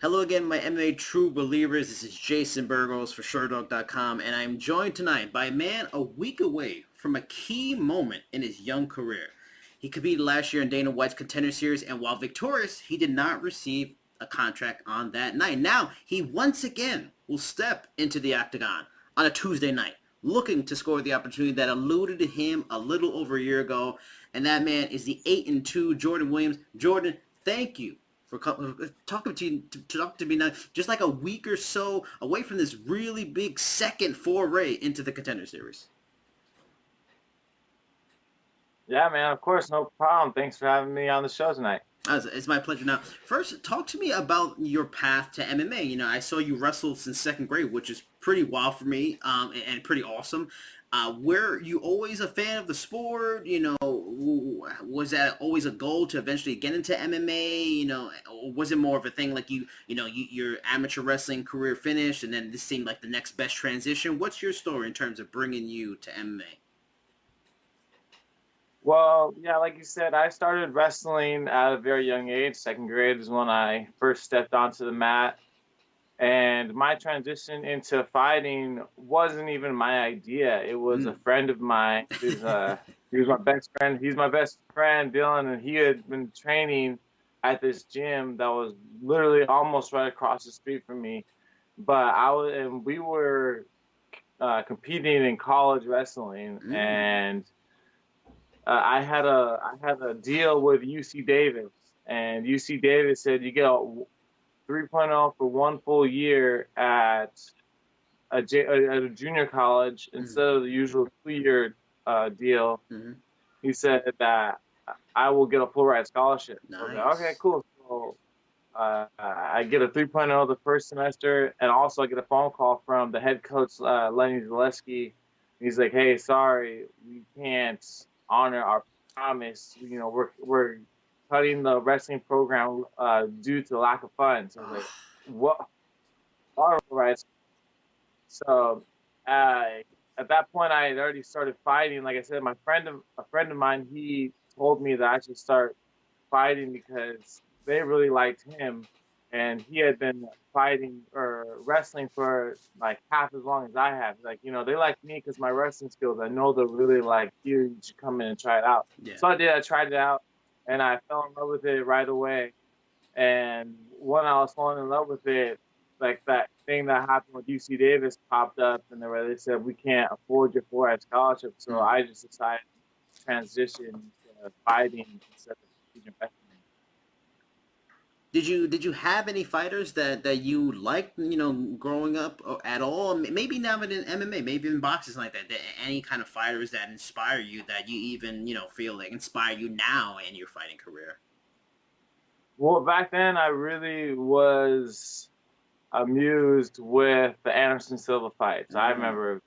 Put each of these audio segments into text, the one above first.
Hello again, my MMA true believers. This is Jason Burgos for Sherdog.com, and I'm joined tonight by a man a week away from a key moment in his young career. He competed last year in Dana White's Contender Series, and while victorious, he did not receive a contract on that night. Now, he once again will step into the octagon on a Tuesday night, looking to score the opportunity that eluded him a little over a year ago, and that man is the 8-2 Jordan Williams. Jordan, thank you for talking to talk to me now, just like a week or so away from this really big second foray into the Contender Series. Yeah, man, of course, no problem. Thanks for having me on the show tonight. It's my pleasure. Now, first, talk to me about your path to MMA. You know, I saw you wrestle since second grade, which is pretty wild for me, and pretty awesome. Were you always a fan of the sport? You know, was that always a goal to eventually get into MMA? You know, or was it more of a thing like your amateur wrestling career finished, and then this seemed like the next best transition? What's your story in terms of bringing you to MMA? Well, yeah, like you said, I started wrestling at a very young age. Second grade is when I first stepped onto the mat. And my transition into fighting wasn't even my idea. It was a friend of mine. He was my best friend. He's my best friend, Dylan, and he had been training at this gym that was literally almost right across the street from me. And we were competing in college wrestling, and I had a deal with UC Davis, and UC Davis said you get a 3.0 for one full year at a junior college instead of the usual 2-year deal. He said that I will get a full ride scholarship. Nice. I was like, okay, cool. So I get a 3.0 the first semester, and also I get a phone call from the head coach, Lenny Zaleski. He's like, hey, sorry, we can't honor our promise. You know, we're cutting the wrestling program due to lack of funds. I was like, what? All right. So at that point, I had already started fighting. Like I said, a friend of mine, he told me that I should start fighting because they really liked him, and he had been fighting or wrestling for like half as long as I have. Like, you know, they like me because my wrestling skills. I know they're really like, you should come in and try it out. Yeah. So I did. I tried it out, and I fell in love with it right away. And when I was falling in love with it, like that thing that happened with UC Davis popped up, and they said we can't afford your 4-year scholarship. So I just decided to transition to fighting instead of teaching wrestling. Did you have any fighters that you liked, you know, growing up at all? Maybe not in MMA, maybe in boxing like that. Any kind of fighters that inspire you, that you even, you know, feel like inspire you now in your fighting career? Well, back then I really was amused with the Anderson Silva fights. I remember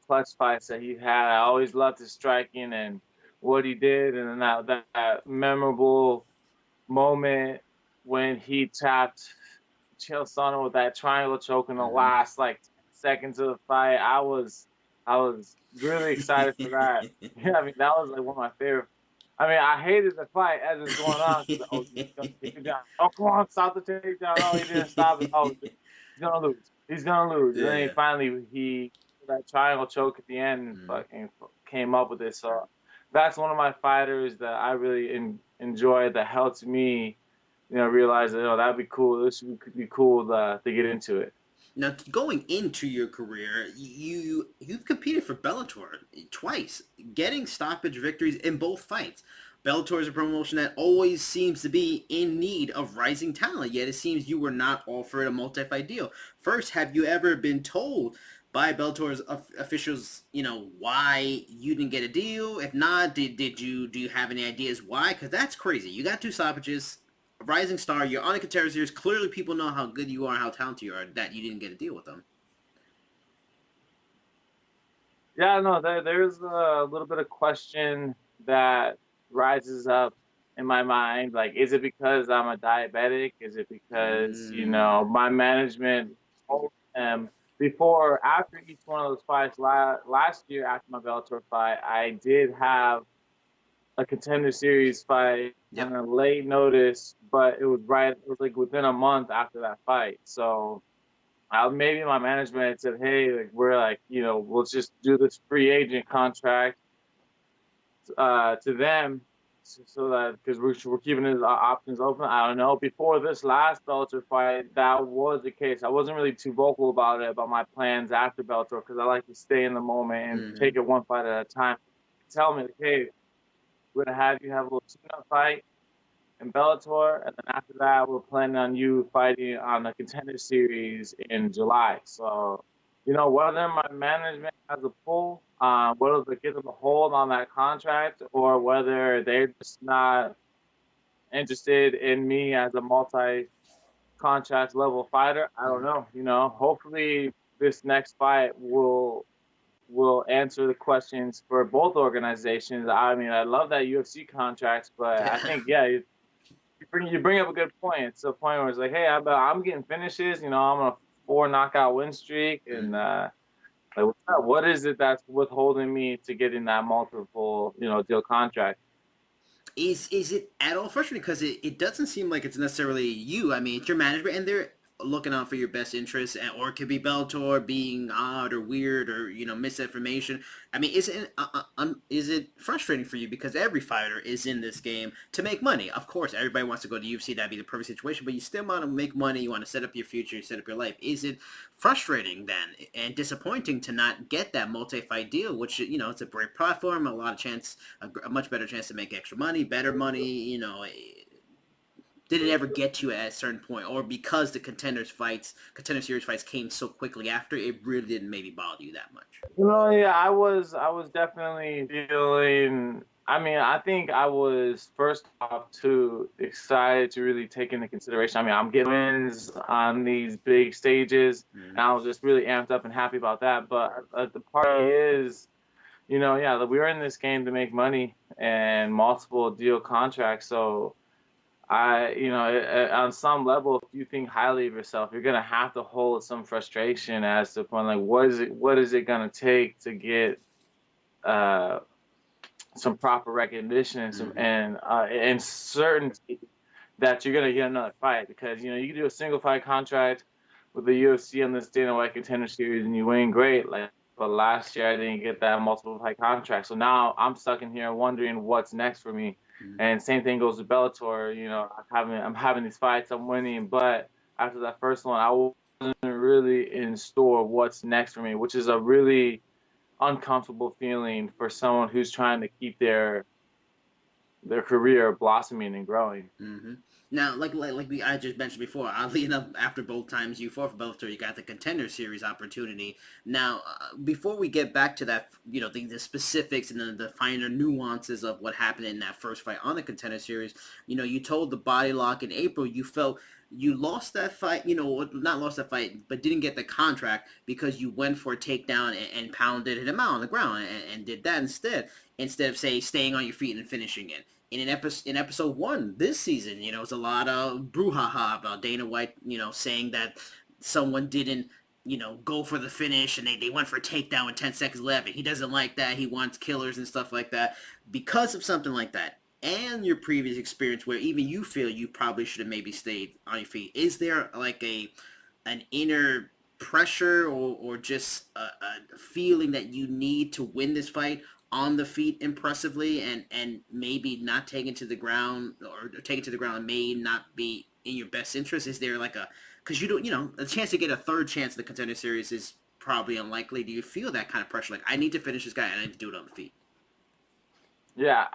clutch fights that he had. I always loved his striking and what he did, and then that memorable moment when he tapped Chael Sonnen with that triangle choke in the last like 10 seconds of the fight. I was really excited for that. Yeah, I mean that was like one of my favorite. I mean, I hated the fight as it's going on. Oh, he's gonna take it down. Oh, come on, stop the takedown. Oh, he didn't stop it. Oh, he's gonna lose. He's gonna lose. Yeah. And then he that triangle choke at the end and fucking came up with it. So that's one of my fighters that I really enjoyed. That helped me, you know, realize that that'd be cool. This would be cool to get into it. Now, going into your career, you've competed for Bellator twice, getting stoppage victories in both fights. Bellator is a promotion that always seems to be in need of rising talent, yet it seems you were not offered a multi-fight deal. First, have you ever been told by Bellator's officials, you know, why you didn't get a deal? If not, do you have any ideas why? Because that's crazy. You got two stoppages, a rising star, you're on a Contender Series. Clearly, people know how good you are, how talented you are, that you didn't get a deal with them. Yeah, no, there's a little bit of question that rises up in my mind. Like, is it because I'm a diabetic? Is it because, you know, my management told them after each one of those fights last year after my Bellator fight, I did have a Contender Series fight Yep. on a late notice, but it was right. It was like within a month after that fight. So maybe my management had said, "Hey, like we're like, let's just do this free agent contract to them, so that because we're keeping his options open." I don't know. Before this last Bellator fight, that was the case. I wasn't really too vocal about it, about my plans after Bellator, because I like to stay in the moment and take Mm-hmm. it one fight at a time. Tell me, like, hey, we're gonna have you have a little tune-up fight in Bellator, and then after that, we're planning on you fighting on the Contender Series in July. So, whether my management has a pull, whether they get them a hold on that contract, or whether they're just not interested in me as a multi-contract level fighter, I don't Mm-hmm. know. Hopefully this next fight will answer the questions for both organizations. I mean, I love that UFC contracts, but I Yeah. think, yeah, you bring up a good point. It's a point where it's like, hey, I'm getting finishes. I'm on a 4 knockout win streak, and Mm-hmm. like, what is it that's withholding me to getting that multiple, deal contract? Is it at all frustrating? Because it doesn't seem like it's necessarily you. I mean, it's your management, and they're looking out for your best interests, or it could be Bellator being odd or weird or misinformation. I mean, is it frustrating for you because every fighter is in this game to make money? Of course, everybody wants to go to UFC. That'd be the perfect situation, but you still want to make money. You want to set up your future, set up your life. Is it frustrating then and disappointing to not get that multi-fight deal? Which it's a great platform, a lot of chance, a much better chance to make extra money, better money. Did it ever get to at a certain point, or because the contender series fights came so quickly after, it really didn't maybe bother you that much? Yeah, I was definitely feeling. I mean, I think I was first off too excited to really take into consideration. I mean, I'm getting wins on these big stages, Mm-hmm. and I was just really amped up and happy about that. But the part is, yeah, we were in this game to make money and multiple deal contracts. So on some level, if you think highly of yourself, you're gonna have to hold some frustration as to the point, like, what is it gonna take to get uh, some proper recognition and some Mm-hmm. and certainty that you're gonna get another fight, because you can do a single fight contract with the UFC on this Dana White Contender Series and you win, great. Like, but last year I didn't get that multiple fight contract, so now I'm stuck in here wondering what's next for me. Mm-hmm. And same thing goes to Bellator. I'm having these fights, I'm winning, but after that first one, I wasn't really in store what's next for me, which is a really uncomfortable feeling for someone who's trying to keep their career blossoming and growing. Mm-hmm. Now, I just mentioned before, oddly enough, after both times you fought for Bellator, you got the Contender Series opportunity. Now, before we get back to that, the specifics and the finer nuances of what happened in that first fight on the Contender Series, you told the Body Lock in April you felt you lost that fight, not lost that fight, but didn't get the contract because you went for a takedown and pounded him out on the ground and did that instead of, say, staying on your feet and finishing it. In episode one this season, it's a lot of brouhaha about Dana White, saying that someone didn't, go for the finish and they went for a takedown with 10 seconds left, and he doesn't like that. He wants killers and stuff like that. Because of something like that, and your previous experience where even you feel you probably should have maybe stayed on your feet, is there like an inner pressure or just a feeling that you need to win this fight on the feet impressively and maybe not taking to the ground or taking to the ground may not be in your best interest? Is there like because you don't, a chance to get a third chance in the Contender Series is probably unlikely. Do you feel that kind of pressure, like, I need to finish this guy and I need to do it on the feet? Yeah,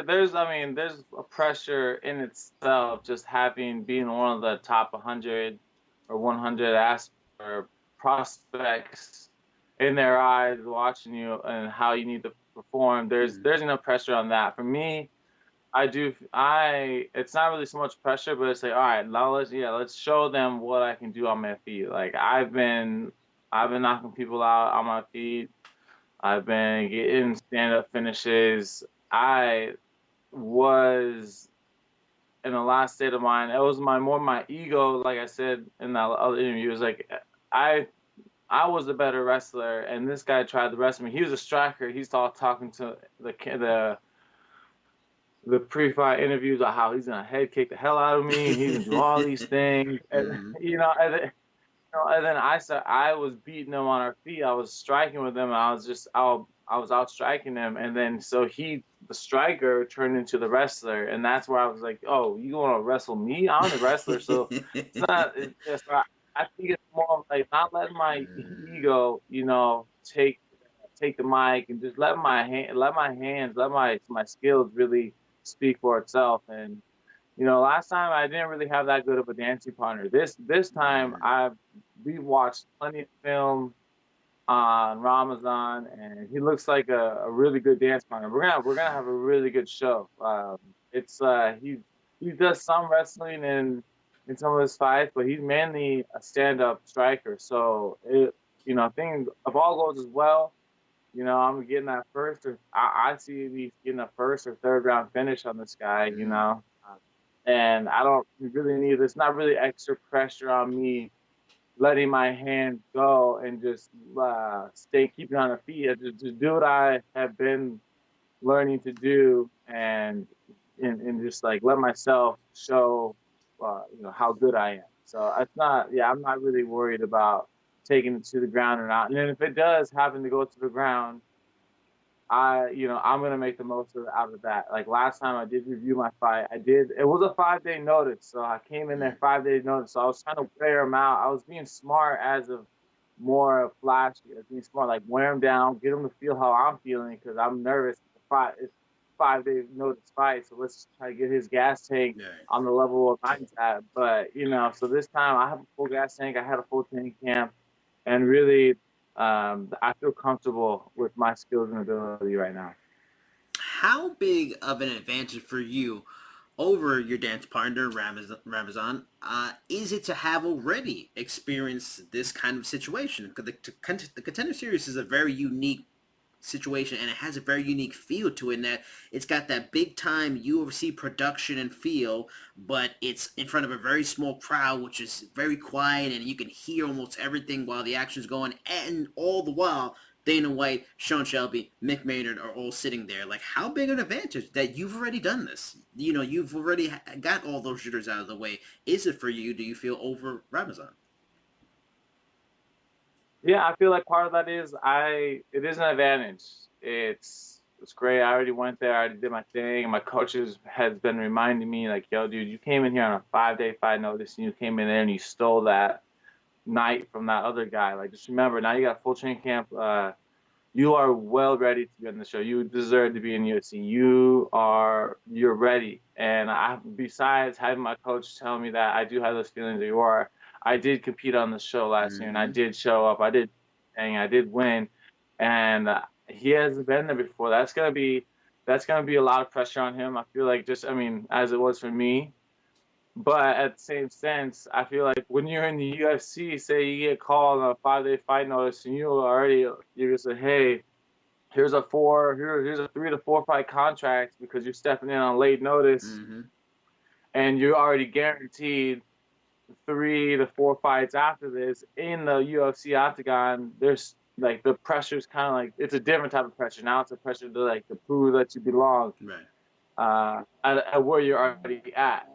there's a pressure in itself, just having being one of the top 100 or 100 or prospects in their eyes, watching you and how you need to perform. There's Mm-hmm. there's enough pressure on that. For me, it's not really so much pressure, but it's like, all right, now let's show them what I can do on my feet. Like, I've been knocking people out on my feet. I've been getting stand up finishes. I was in the last state of mind. It was my ego, like I said in that other interview. It was like, I I was a better wrestler, and this guy tried to wrestle me. He was a striker. He's all talking to the the pre-fight interviews of how he's gonna head kick the hell out of me and he's gonna do all these things, and and then I was beating him on our feet. I was striking with him. And I was out striking him, and then so the striker turned into the wrestler, and that's where I was like, oh, you want to wrestle me? I'm the wrestler, so it's not. It's just I think it's more of like not letting my ego, take the mic and just let my skills really speak for itself. And last time I didn't really have that good of a dancing partner. This time we watched plenty of film on Ramazan, and he looks like a really good dance partner. We're gonna have a really good show. It's he does some wrestling in some of his fights, but he's mainly a stand-up striker. So I think if all goes as well, I'm getting that first, or I see me getting a first or third round finish on this guy. And I don't really need. There's not really extra pressure on me letting my hands go and just keeping on the feet. Just do what I have been learning to do, and just like let myself show, how good I am. So it's not. Yeah, I'm not really worried about taking it to the ground or not. And then if it does happen to go to the ground, I'm gonna make the most out of that. Like last time I did review my fight, it was a 5-day notice. So I came in there 5 days notice. So I was trying to wear him out. I was being smart as of more flashy. I was being smart, like wear him down, get him to feel how I'm feeling, because I'm nervous. It's 5 days notice fight. So let's try to get his gas tank on the level of mine's at. But so this time I have a full gas tank. I had a full training camp, and really I feel comfortable with my skills and ability right now. How big of an advantage for you over your dance partner, Ramazan, is it to have already experienced this kind of situation? Because the Contender Series is a very unique situation, and it has a very unique feel to it in that it's got that big time UFC production and feel, but it's in front of a very small crowd, which is very quiet, and you can hear almost everything while the action's going, and all the while Dana White, Sean Shelby, Mick Maynard are all sitting there. Like, how big an advantage that you've already done this? You've already got all those jitters out of the way. Is it for you? Do you feel over Ramazan? Yeah, I feel like part of that is it is an advantage. It's great. I already went there. I already did my thing. My coaches has been reminding me like, yo, dude, you came in here on a 5-day fight notice, and you came in there and you stole that night from that other guy. Like, just remember, now you got full training camp. You are well ready to be on the show. You deserve to be in UFC. You're ready. And besides having my coach tell me that, I do have those feelings that you are. I did compete on the show last year, and I did show up. I did win, and he hasn't been there before. That's gonna be a lot of pressure on him. I feel like as it was for me. But at the same sense, I feel like when you're in the UFC, say you get called on a 5-day fight notice, and you're just like, hey, here's a 3 to 4 fight contract because you're stepping in on late notice, and you're already guaranteed 3 to 4 fights after this in the UFC octagon. There's like the pressure's kind of like it's a different type of pressure. Now it's a pressure to prove that you belong, at where you're already at.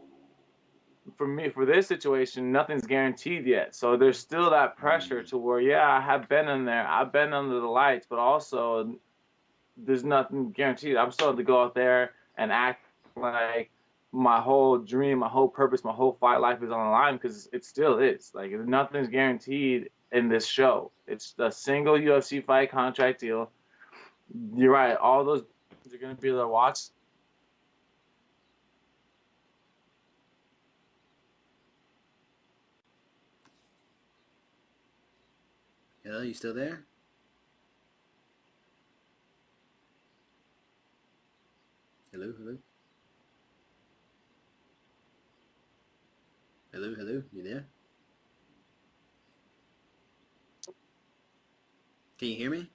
For me, for this situation, nothing's guaranteed yet. So there's still that pressure to where, yeah, I have been in there. I've been under the lights, but also there's nothing guaranteed. I'm still to go out there and act like my whole dream, my whole purpose, my whole fight life is on the line, because it still is. Like, nothing's guaranteed in this show. It's a single UFC fight contract deal. You're right. All those are going to be able to watch. Hello, you still there? Hello, hello. Hello, hello. You there? Can you hear me?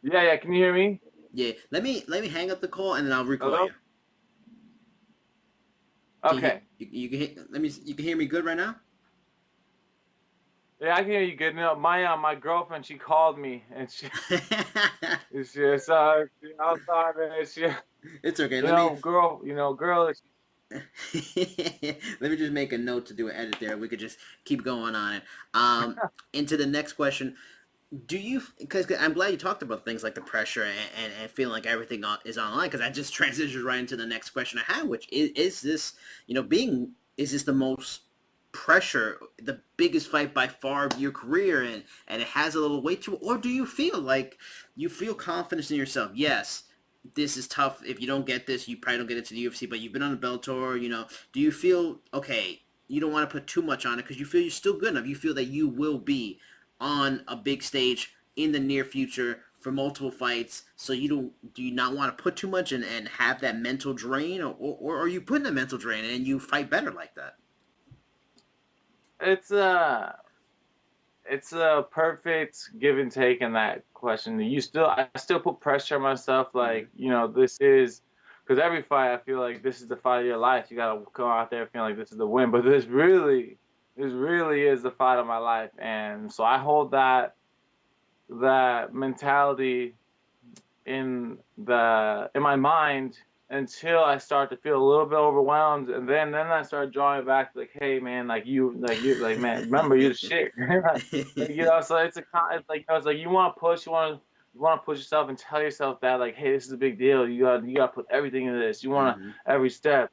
Yeah. Can you hear me? Yeah. Let me hang up the call and then I'll recall Hello? you. Okay. You can hear me good right now? Yeah, I can hear you good. No, my girlfriend, she called me and she so I'm sorry, man. She, It's okay. Let me girl. let me just make a note to do an edit there. We could just keep going on it. Into the next question. Do you, because I'm glad you talked about things like the pressure and feeling like everything is online, because I just transitioned right into the next question I had, which is this, is this the most pressure, the biggest fight by far of your career, and it has a little weight to it? Or do you feel like you feel confidence in yourself? Yes, this is tough. If you don't get this, you probably don't get into the UFC, but you've been on the Bellator, do you feel, okay, you don't want to put too much on it because you feel you're still good enough? You feel that you will be on a big stage in the near future for multiple fights, so do you not want to put too much and have that mental drain, or are you putting a mental drain and you fight better like that? It's it's a perfect give and take in that question. I still put pressure on myself, Mm-hmm. like, this is, because every fight I feel like this is the fight of your life. You gotta go out there feeling like this is the win, but this really is the fight of my life, and so I hold that mentality in my mind until I start to feel a little bit overwhelmed, and then I start drawing it back like, hey man, like man, remember you're the shit. So it's like, it's like you want to push yourself and tell yourself that, like, hey, this is a big deal. You got to put everything into this. You want to Mm-hmm. every step.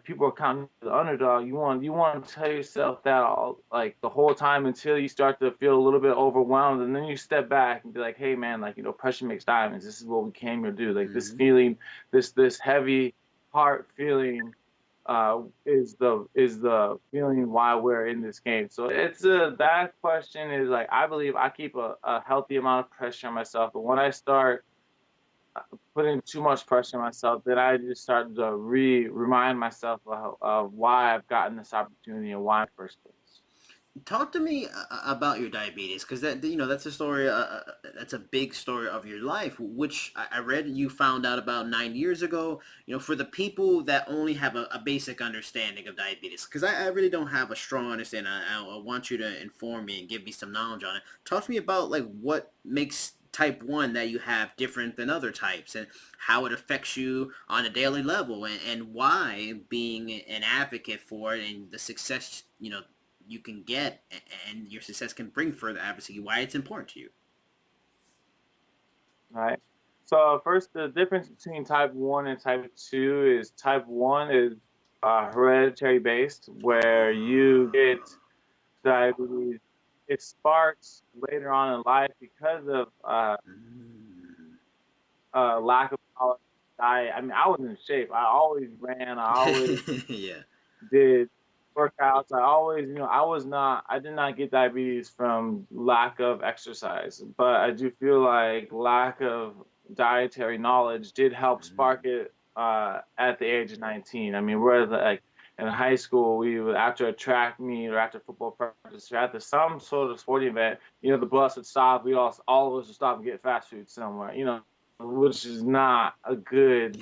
People are counting the underdog. You want to tell yourself that all, like, the whole time until you start to feel a little bit overwhelmed, and then you step back and be like, hey man, like, pressure makes diamonds. This is what we came here to do. Like, this Mm-hmm. feeling, this heavy heart feeling, is the feeling why we're in this game. So that question is, like, I believe I keep a healthy amount of pressure on myself, but when I start putting too much pressure on myself, then I just started to remind myself of why I've gotten this opportunity and why in the first place. Talk to me about your diabetes, because that's a story. That's a big story of your life, which I read you found out about 9 years ago. For the people that only have a basic understanding of diabetes, because I really don't have a strong understanding. I want you to inform me and give me some knowledge on it. Talk to me about, like, what makes type 1 that you have different than other types, and how it affects you on a daily level, and why being an advocate for it and the success you can get and your success can bring further advocacy, why it's important to you. Right. So first, the difference between type 1 and type 2 is type 1 is hereditary based, where you get diabetes. It sparks later on in life because of Mm. lack of quality diet. I mean, I was in shape. I always ran. I always Yeah. did workouts. I did not get diabetes from lack of exercise, but I do feel like lack of dietary knowledge did help Mm. spark it at the age of 19. I mean, we're like in high school, we would, after a track meet or after football practice or after some sort of sporting event, the bus would stop. We all of us would stop and get fast food somewhere, which is not a good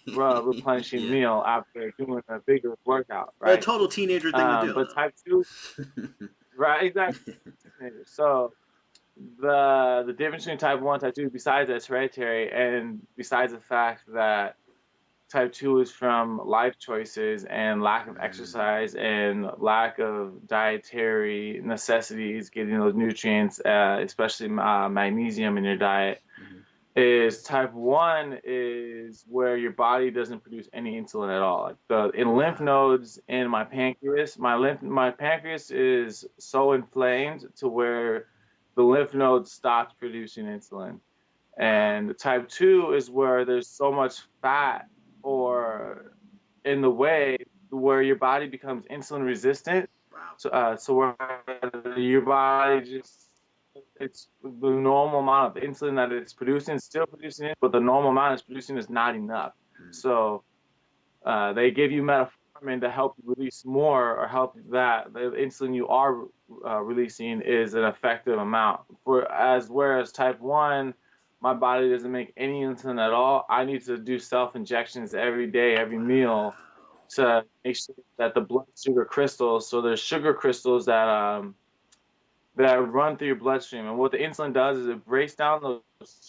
replenishing Yeah. meal after doing a bigger workout, A right? total teenager thing to do, But type 2, right? Exactly. So the difference between type 1 and type 2, besides that, it's hereditary, and besides the fact that type 2 is from life choices and lack of Mm. exercise and lack of dietary necessities, getting those nutrients, especially magnesium in your diet, Mhm. is type 1 is where your body doesn't produce any insulin at all. Like, in lymph Wow. nodes in my pancreas, my pancreas is so inflamed to where the lymph nodes stopped producing insulin. Wow. And type 2 is where there's so much fat or in the way where your body becomes insulin resistant. Wow. So where your body just, it's the normal amount of insulin that it's producing, it's still producing it, but the normal amount it's producing is not enough. Mm. So they give you metformin to help you release more, or help that the insulin you are releasing is an effective amount. Whereas type 1, my body doesn't make any insulin at all. I need to do self injections every day, every meal, Wow. to make sure that the blood sugar crystals. So there's sugar crystals that run through your bloodstream. And what the insulin does is it breaks down those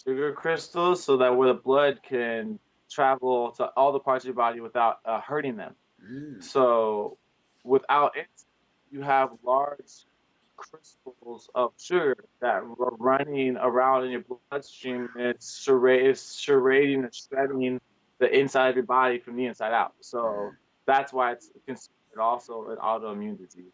sugar crystals so that where the blood can travel to all the parts of your body without hurting them. Mm. So without it, you have large crystals of sugar that are running around in your bloodstream, and it's charading and shredding the inside of your body from the inside out. So that's why it's considered also an autoimmune disease.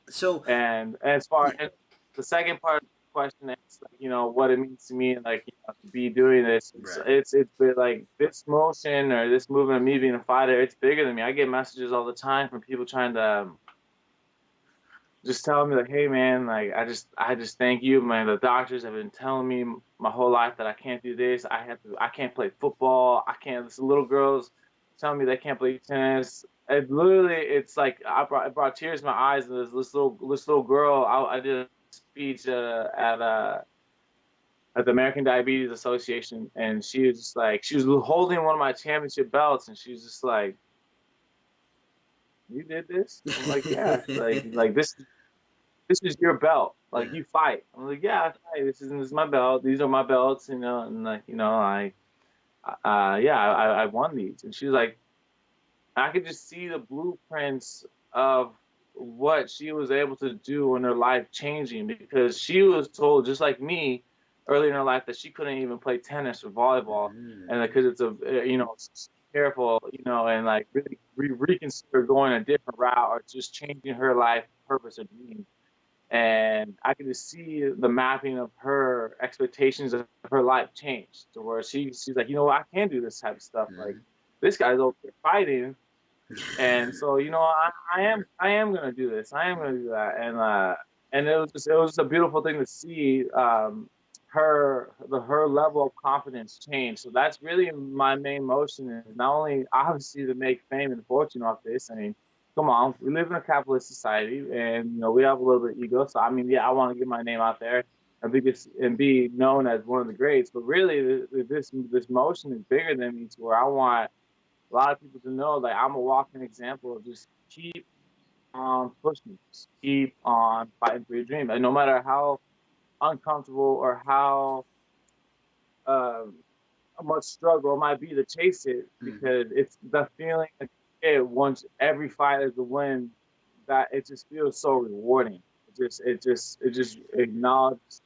So And as far as the second part of the question is, like, you know, what it means to me, like, you know, to be doing this, right. it's been like this motion or this movement of me being a fighter, it's bigger than me. I get messages all the time from people trying to just telling me like, hey man, like I just thank you, man. The doctors have been telling me my whole life that I can't do this. I can't play football. I can't. This little girls telling me they can't play tennis. It literally, it's like it brought tears to my eyes. And this little girl, I did a speech at the American Diabetes Association, and she was just like, she was holding one of my championship belts, and she was just like, "You did this?" I'm like, "Yeah." Like this is your belt. Like, Yeah. you fight. I'm like, yeah, I fight. This is my belt. These are my belts, you know, and like, you know, I won these. And she was like, I could just see the blueprints of what she was able to do in her life changing, because she was told, just like me, early in her life, that she couldn't even play tennis or volleyball, Mm. and because it's you know, careful, you know, and like really reconsider going a different route or just changing her life purpose or dream. And I could just see the mapping of her expectations of her life change to where she's like, you know what, I can do this type of stuff. Like, Mm. this guy's over there fighting, and so, you know, I am gonna do this. I am gonna do that, and it was just a beautiful thing to see her level of confidence change. So that's really my main motion, is not only obviously to make fame and fortune off this. I mean, come on, we live in a capitalist society, and you know, we have a little bit of ego. So I mean, yeah, I want to get my name out there and be known as one of the greats. But really, this motion is bigger than me, to where I want a lot of people to know that I'm a walking example of just keep on pushing, just keep on fighting for your dream. And no matter how uncomfortable or um, how much struggle it might be to chase it, Mm. because it's the feeling that you get once every fight is a win, that it just feels so rewarding. It just acknowledges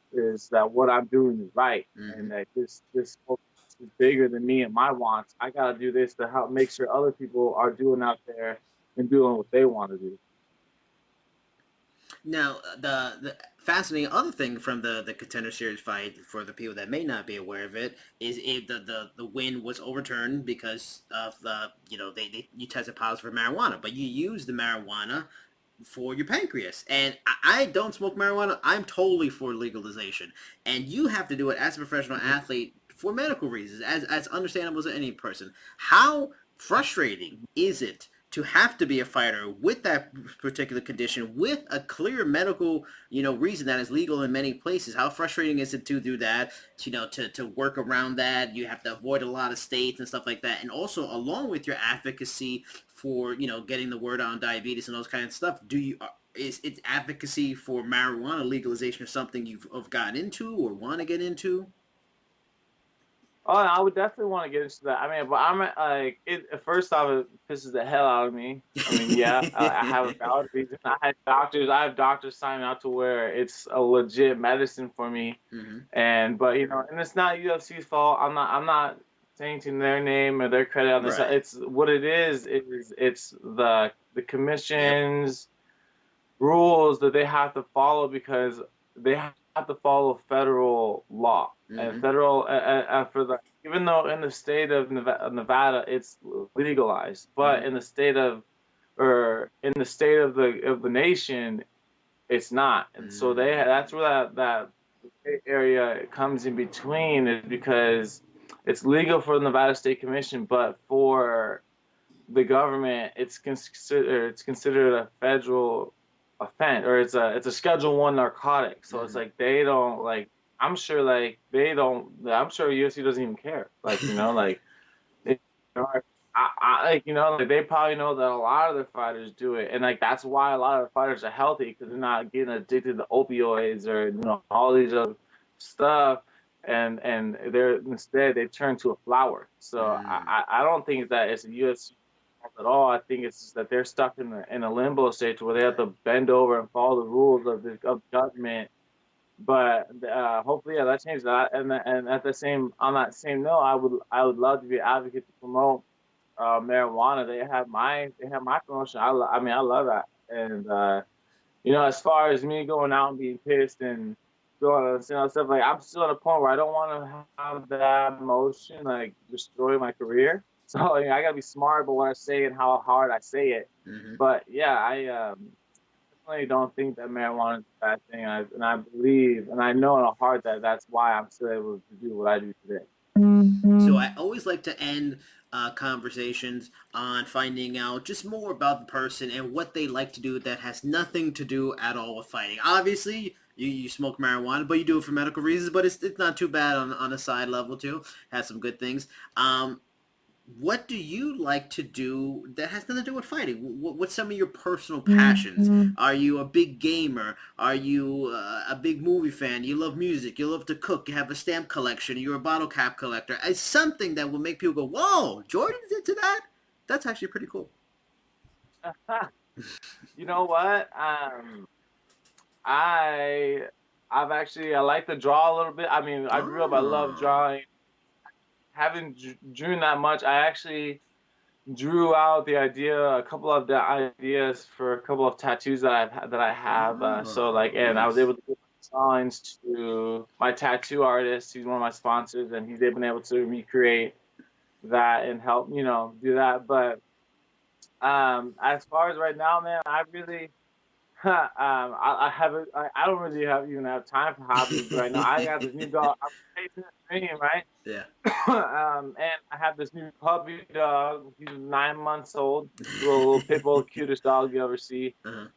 that what I'm doing is right, and Mm-hmm. that this is bigger than me and my wants. I gotta do this to help make sure other people are doing out there and doing what they want to do. Now, the fascinating other thing from the Contender Series fight, for the people that may not be aware of it, is the win was overturned because of the, you know, you tested positive for marijuana, but you used the marijuana for your pancreas. And I don't smoke marijuana. I'm totally for legalization, and you have to do it as a professional athlete for medical reasons, as understandable as any person. How frustrating is it to have to be a fighter with that particular condition, with a clear medical, you know, reason that is legal in many places? How frustrating is it to do that, to, you know, to work around that? You have to avoid a lot of states and stuff like that, and also along with your advocacy for, you know, getting the word on diabetes and those kind of stuff, do you is it advocacy for marijuana legalization or something you've gotten into or want to get into? Oh, I would definitely want to get into that. I mean, but I'm like, it. First off, it pisses the hell out of me. I mean, yeah, I have a valid reason. I have doctors signing out to where it's a legit medicine for me. Mm-hmm. But you know, and it's not UFC's fault. I'm not tainting their name or their credit on this. Right. It's what it is. It's the Yep. commission's rules that they have to follow, because they have to follow federal law and Mm-hmm. federal for the, even though in the state of Nevada it's legalized, but Mm-hmm. in the state of, or in the state of the nation, it's not. And so that's where that area comes in between, is because it's legal for the Nevada State Commission, but for the government, it's considered a federal offense, or it's a Schedule One narcotic. So it's like they don't like. I'm sure like they don't. I'm sure UFC doesn't even care. Like, you know, like. It, like, you know, like they probably know that a lot of their fighters do it, and like that's why a lot of the fighters are healthy because they're not getting addicted to opioids or you know all these other stuff, and they're instead they turn to a flower. So Mm. I don't think that it's a UFC at all. I think it's just that they're stuck in a limbo state where they have to bend over and follow the rules of government. But hopefully, yeah, that changes. And at the same on that same note, I would love to be an advocate to promote marijuana. They have my promotion. I mean, I love that. And you know, as far as me going out and being pissed and going on you know, stuff like I'm still at a point where I don't want to have that emotion like destroy my career. So you know, I gotta be smart about what I say and how hard I say it. Hmm. But yeah, I definitely don't think that marijuana is a bad thing. And I believe and I know in a heart that that's why I'm still able to do what I do today. So I always like to end conversations on finding out just more about the person and what they like to do that has nothing to do at all with fighting. Obviously, you smoke marijuana, but you do it for medical reasons. But it's not too bad on a side level too. Has some good things. What do you like to do that has nothing to do with fighting? What's some of your personal passions? Are you a big gamer? Are you a big movie fan? You love music. You love to cook. You have a stamp collection. You're a bottle cap collector. It's something that will make people go, "Whoa, Jordan's into that." That's actually pretty cool. You know what? I I like to draw a little bit. I mean, I grew up. I love Oh, drawing. Haven't drawn that much. I actually drew out a couple of the ideas for a couple of tattoos that I have. So oh, like, and I was nice. able to give drawings to my tattoo artist. He's one of my sponsors, and he's been able to recreate that and help you know do that. But as far as right now, man, I really I haven't. I don't really even have time for hobbies right now. I got this new dog. I'm chasing a dream, right? Yeah. And I have this new puppy dog. He's 9 months old. Little pit bull, cutest dog you ever see. Uh-huh.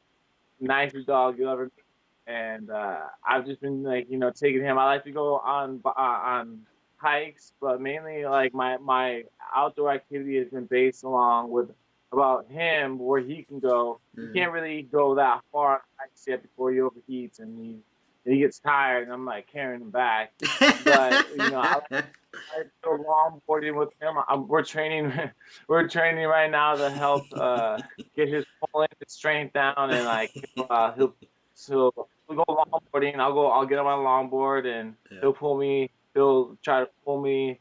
Nicest dog you ever meet. And I've just been like, you know, taking him. I like to go on hikes, but mainly like my outdoor activity has been based along with about him where he can go. You Hmm. can't really go that far on hikes yet before he overheats and he gets tired, and I'm like carrying him back. But you know, I go longboarding with him. We're training. We're training right now to help get his pulling his strength down, and like he'll so we go longboarding. I'll get on my longboard, and Yeah. he'll pull me. He'll try to pull me.